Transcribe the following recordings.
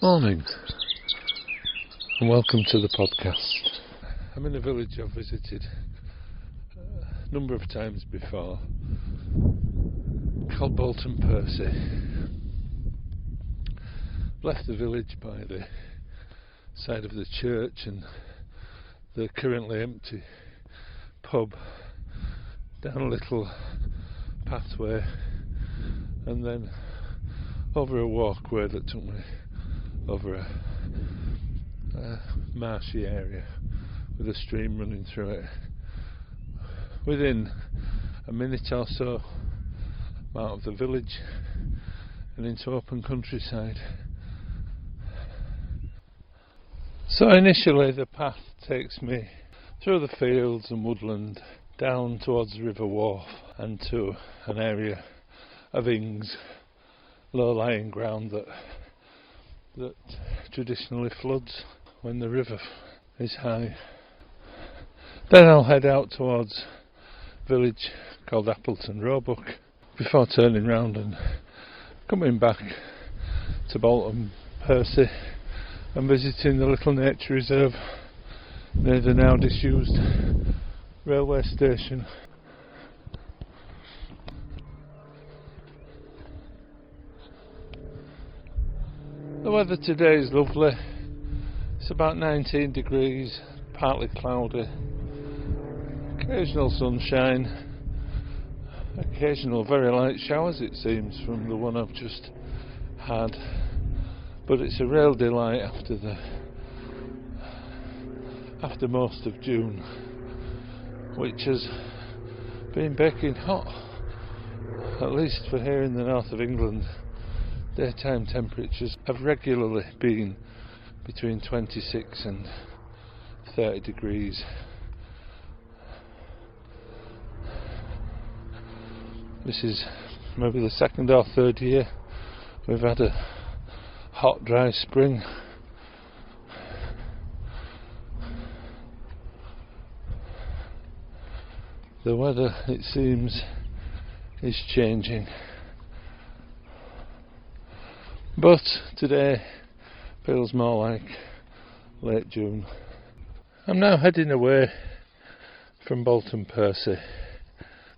Morning, and welcome to the podcast. I'm in a village I've visited a number of times before, called Bolton Percy. Left the village by the side of the church and the currently empty pub, down a little pathway, and then over a walkway that took me over a marshy area with a stream running through it. Within a minute or so, I'm out of the village and into open countryside. So initially the path takes me through the fields and woodland down towards River Wharfe and to an area of ings, low-lying ground that traditionally floods when the river is high. Then I'll head out towards a village called Appleton Roebuck before turning round and coming back to Bolton Percy and visiting the little nature reserve near the now disused railway station. The weather today is lovely. It's about 19 degrees, partly cloudy, occasional sunshine, occasional very light showers it seems from the one I've just had, but it's a real delight after most of June, which has been baking hot, at least for here in the north of England. Daytime temperatures have regularly been between 26 and 30 degrees. This is maybe the second or third year we've had a hot, dry spring. The weather, it seems, is changing. But today feels more like late June. I'm now heading away from Bolton Percy,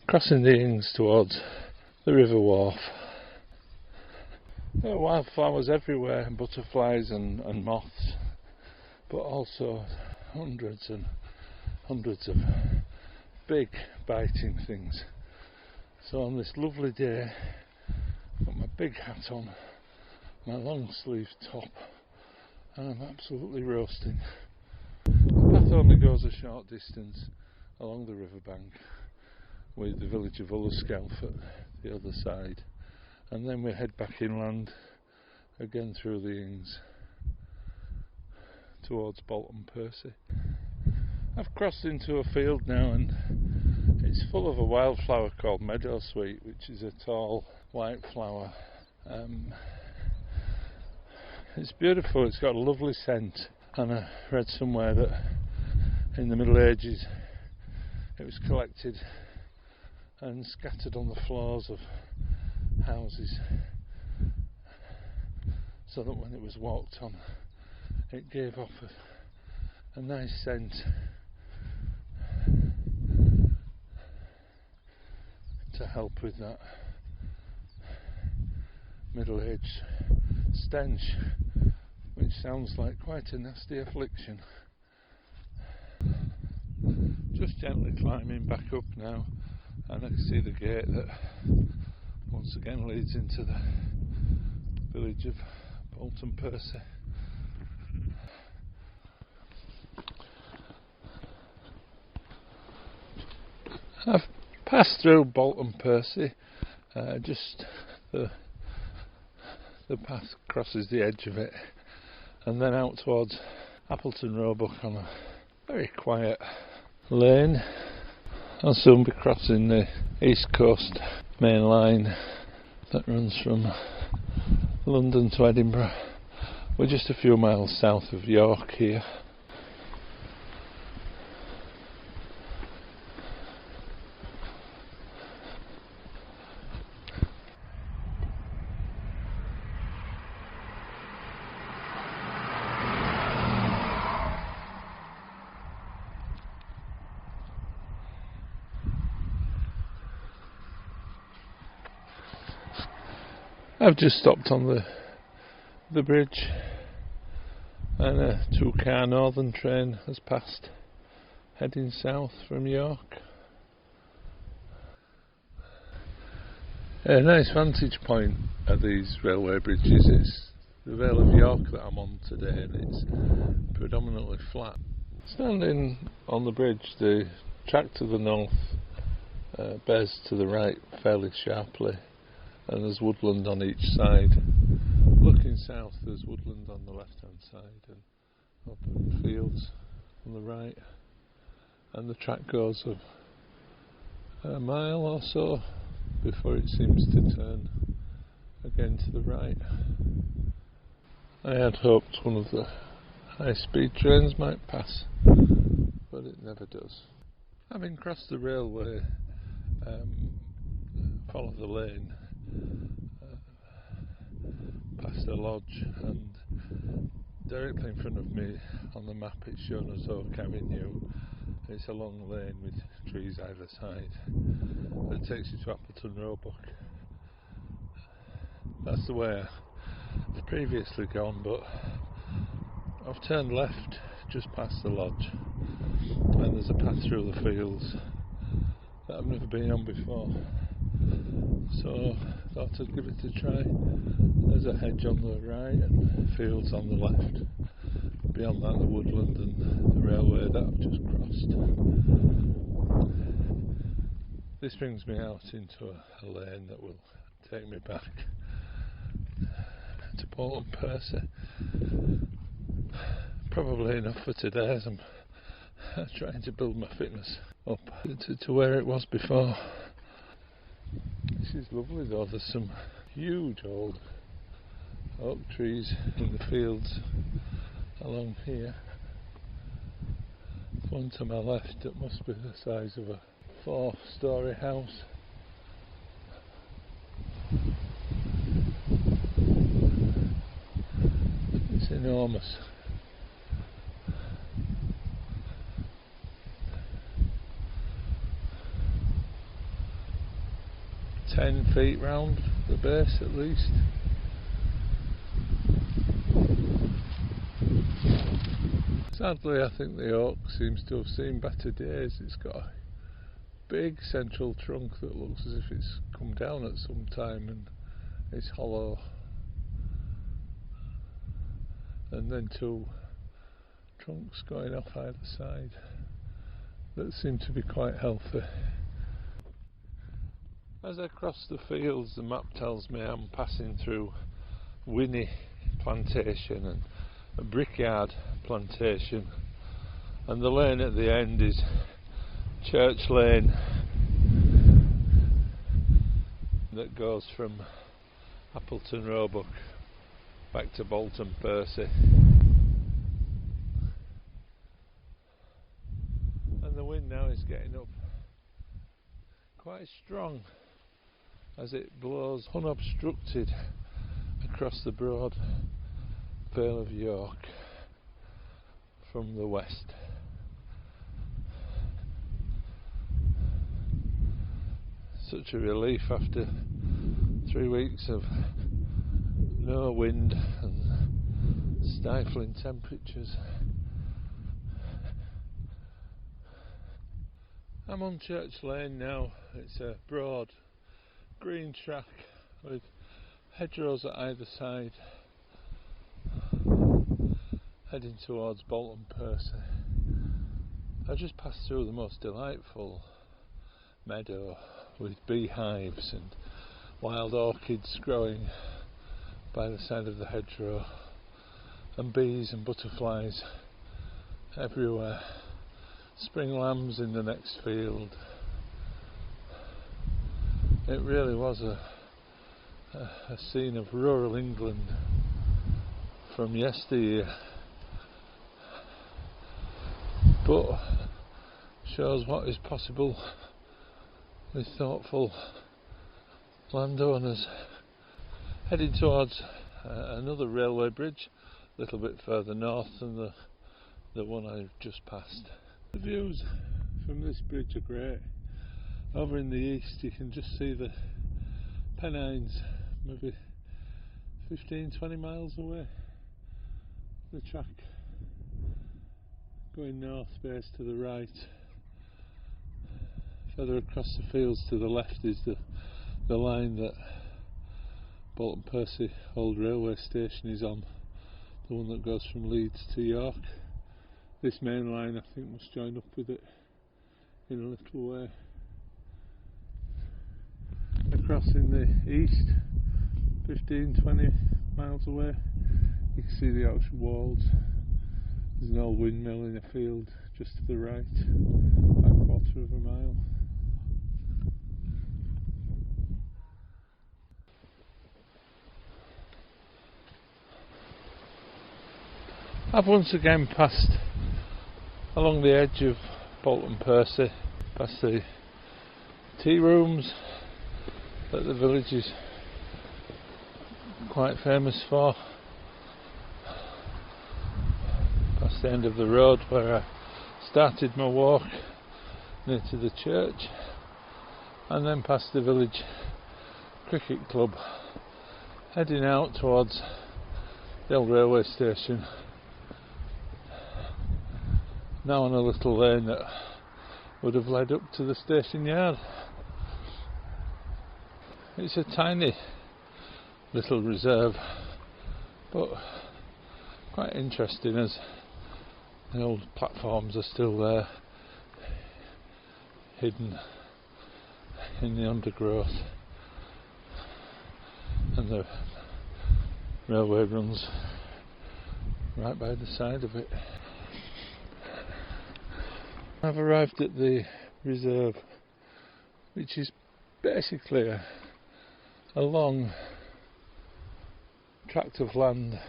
crossing the Ings towards the River Wharfe. There are wildflowers everywhere, butterflies and moths, but also hundreds and hundreds of big biting things. So on this lovely day, I've got my big hat on, my long sleeve top, and I'm absolutely roasting. The path only goes a short distance along the riverbank with the village of Ullskelf at the other side, and then we head back inland again through the Ings towards Bolton Percy. I've crossed into a field now and it's full of a wildflower called meadowsweet, which is a tall white flower. It's beautiful, it's got a lovely scent, and I read somewhere that in the Middle Ages it was collected and scattered on the floors of houses so that when it was walked on it gave off a nice scent. To help with that middle-aged stench, which sounds like quite a nasty affliction. Just gently climbing back up now, and I can see the gate that once again leads into the village of Bolton Percy. I've passed through Bolton Percy, just the path crosses the edge of it, and then out towards Appleton Roebuck on a very quiet lane. I'll soon be crossing the East Coast main line that runs from London to Edinburgh. We're just a few miles south of York here. I've just stopped on the bridge, and a 2-car northern train has passed, heading south from York. A nice vantage point at these railway bridges is the Vale of York that I'm on today, and it's predominantly flat. Standing on the bridge, the track to the north bears to the right fairly sharply, and there's woodland on each side. Looking south, there's woodland on the left hand side and open fields on the right, and the track goes a mile or so before it seems to turn again to the right. I had hoped one of the high-speed trains might pass, but it never does. Having crossed the railway, follow the lane past a lodge, and directly in front of me on the map it's shown as Oak Avenue. It's a long lane with trees either side. It takes you to Appleton Roebuck. That's the way I've previously gone, but I've turned left just past the lodge, and there's a path through the fields that I've never been on before, so I thought I'd give it a try. There's a hedge on the right and fields on the left. Beyond that, the woodland and the railway that I've just crossed. This brings me out into a lane that will take me back to Bolton Percy. Probably enough for today, as I'm trying to build my fitness up to where it was before. This is lovely though. There's some huge old oak trees in the fields along here. There's one to my left that must be the size of a 4-storey house. It's enormous. "10 feet round the base at least." Sadly, I think the oak seems to have seen better days. It's got a big central trunk that looks as if it's come down at some time, and it's hollow, and then 2 trunks going off either side that seem to be quite healthy. As I cross the fields, the map tells me I'm passing through Winnie Plantation and a Brickyard Plantation, and the lane at the end is Church Lane, that goes from Appleton Roebuck back to Bolton Percy. And the wind now is getting up quite strong as it blows unobstructed across the broad Vale of York from the west. Such a relief after 3 weeks of no wind and stifling temperatures. I'm on Church Lane now. It's a broad green track with hedgerows at either side, heading towards Bolton Percy. I just passed through the most delightful meadow with beehives and wild orchids growing by the side of the hedgerow, and bees and butterflies everywhere. Spring lambs in the next field. It really was a scene of rural England from yesteryear, but shows what is possible with thoughtful landowners. Heading towards another railway bridge a little bit further north than the one I've just passed. The views from this bridge are great. Over in the east you can just see the Pennines maybe 15-20 miles away. The track going north base to the right. Further across the fields to the left is the line that Bolton Percy old railway station is on, the one that goes from Leeds to York. This main line I think must join up with it in a little way. Across in the east, 15-20 miles away, you can see the Yorkshire walls. There's an old windmill in a field just to the right, about a quarter of a mile. I've once again passed along the edge of Bolton Percy, past the tea rooms that the village is quite famous for, past the end of the road where I started my walk near to the church, and then past the village cricket club, heading out towards the old railway station. Now on a little lane that would have led up to the station yard. It's a tiny little reserve, but quite interesting as the old platforms are still there, hidden in the undergrowth, and the railway runs right by the side of it. I've arrived at the reserve, which is basically a long tract of land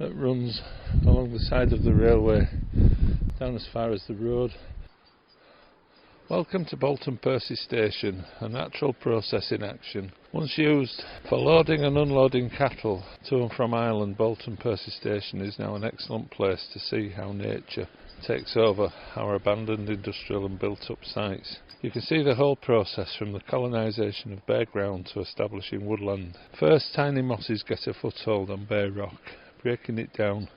that runs along the side of the railway down as far as the road. Welcome to Bolton Percy Station, a natural process in action. Once used for loading and unloading cattle to and from Ireland, Bolton Percy Station is now an excellent place to see how nature takes over our abandoned industrial and built-up sites. You can see the whole process from the colonisation of bare ground to establishing woodland. First, tiny mosses get a foothold on bare rock, breaking it down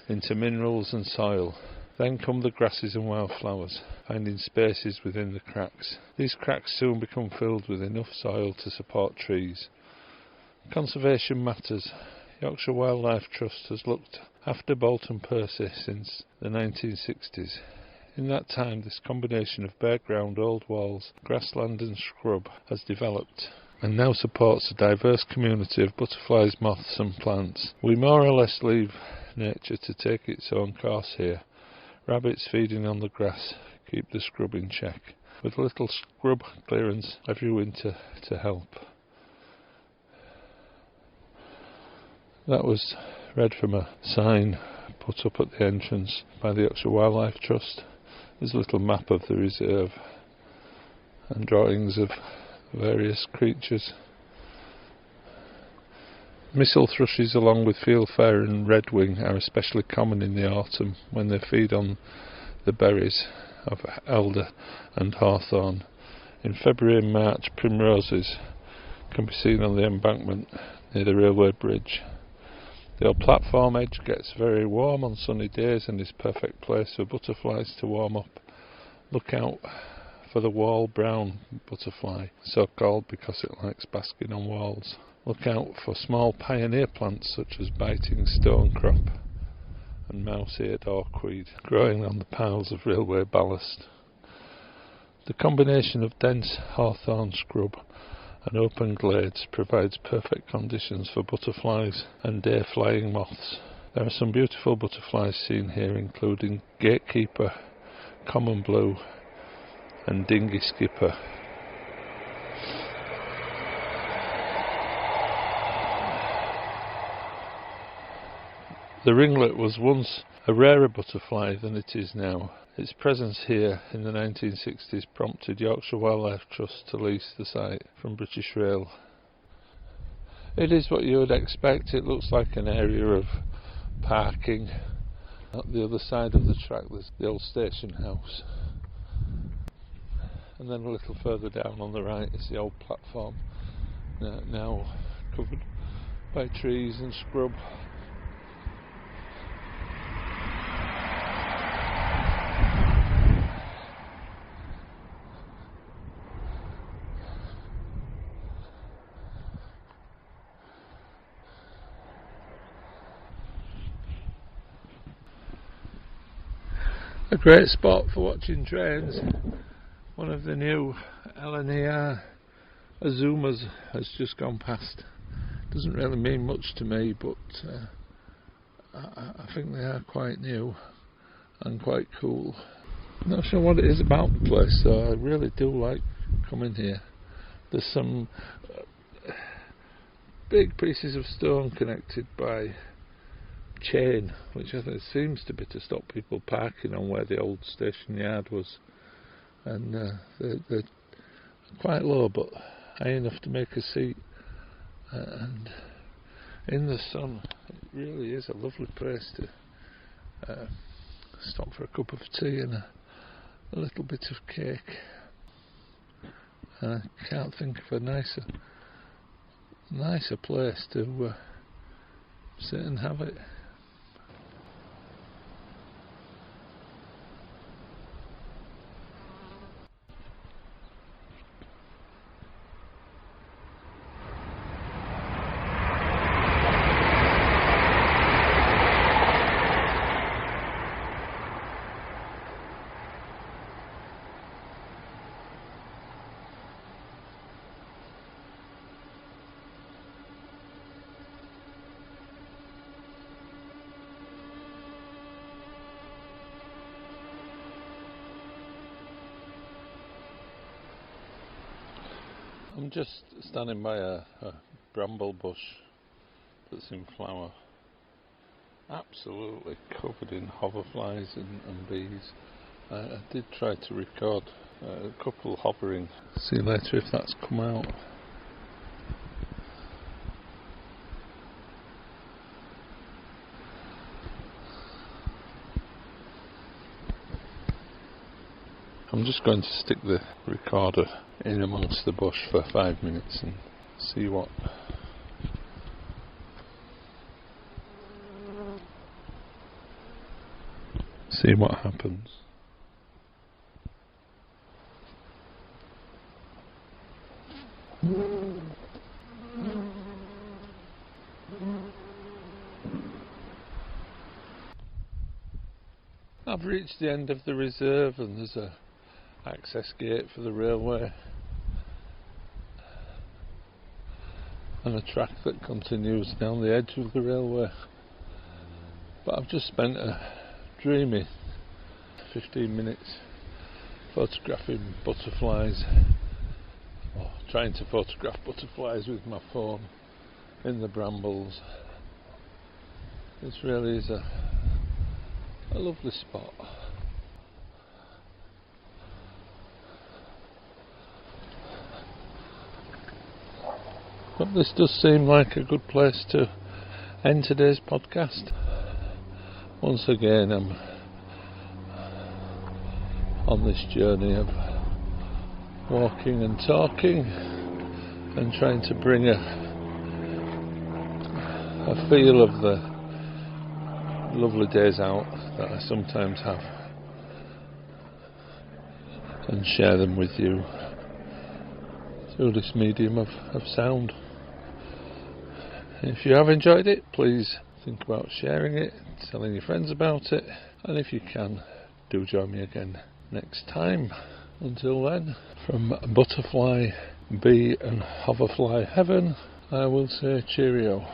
into minerals and soil. Then come the grasses and wildflowers, finding spaces within the cracks. These cracks soon become filled with enough soil to support trees. Conservation matters. Yorkshire Wildlife Trust has looked after Bolton Percy since the 1960s. In that time, this combination of bare ground, old walls, grassland and scrub has developed and now supports a diverse community of butterflies, moths and plants. We more or less leave nature to take its own course here. Rabbits feeding on the grass keep the scrub in check, with little scrub clearance every winter to help. That was read from a sign put up at the entrance by the Yorkshire Wildlife Trust. There's a little map of the reserve and drawings of various creatures. Missel thrushes along with fieldfare and redwing are especially common in the autumn when they feed on the berries of elder and hawthorn. In February and March, primroses can be seen on the embankment near the railway bridge. The old platform edge gets very warm on sunny days and is a perfect place for butterflies to warm up. Look out for the wall brown butterfly, so called because it likes basking on walls. Look out for small pioneer plants such as biting stonecrop and mouse-eared hawkweed growing on the piles of railway ballast. The combination of dense hawthorn scrub and open glades provides perfect conditions for butterflies and day-flying moths. There are some beautiful butterflies seen here, including gatekeeper, common blue and dinghy skipper. The ringlet was once a rarer butterfly than it is now. Its presence here in the 1960s prompted Yorkshire Wildlife Trust to lease the site from British Rail. It is what you would expect. It looks like an area of parking. At the other side of the track there's the old station house, and then a little further down on the right is the old platform, now covered by trees and scrub. A great spot for watching trains. One of the new LNER Azumas has just gone past. Doesn't really mean much to me, but I think they are quite new and quite cool. Not sure what it is about the place, so I really do like coming here. There's some big pieces of stone connected by chain, which I think seems to be to stop people parking on where the old station yard was, and they're quite low but high enough to make a seat, and in the sun it really is a lovely place to stop for a cup of tea and a little bit of cake. I can't think of a nicer place to sit and have it. I'm just standing by a bramble bush that's in flower, absolutely covered in hoverflies and bees. I did try to record a couple hovering. See later if that's come out. I'm just going to stick the recorder in amongst the bush for 5 minutes and see what happens. I've reached the end of the reserve and there's a access gate for the railway and a track that continues down the edge of the railway, but I've just spent a dreamy 15 minutes photographing butterflies, or trying to photograph butterflies with my phone in the brambles. This really is a lovely spot. But this does seem like a good place to end today's podcast. Once again, I'm on this journey of walking and talking and trying to bring a feel of the lovely days out that I sometimes have and share them with you through this medium of sound. If you have enjoyed it, please think about sharing it, telling your friends about it, and if you can, do join me again next time. Until then, from butterfly, bee and hoverfly heaven, I will say cheerio.